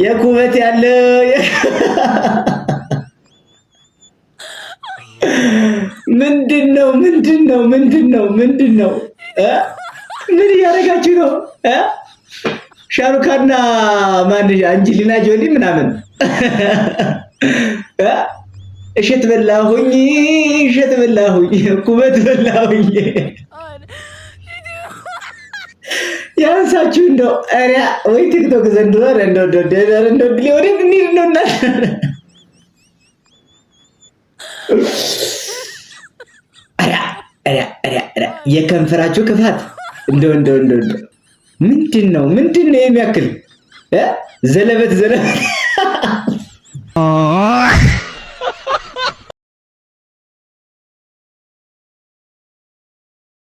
የኩበት ያለ ምንድነው ምን ያረጋችሁ ነው ሻሩካና ማን አንጀሊና ጆሊ ምናምን እሸት በላሁኝ ኩበት በላሁኝ ያንሳችሁ እንደው አሬ ወይ ቲክቶክ ዘንድሮ እንደው ሊወደ ምን ነውና አሬ የከንፈራችሁ ክፋት እንደው ምንድነው የሚያክል ዘለበት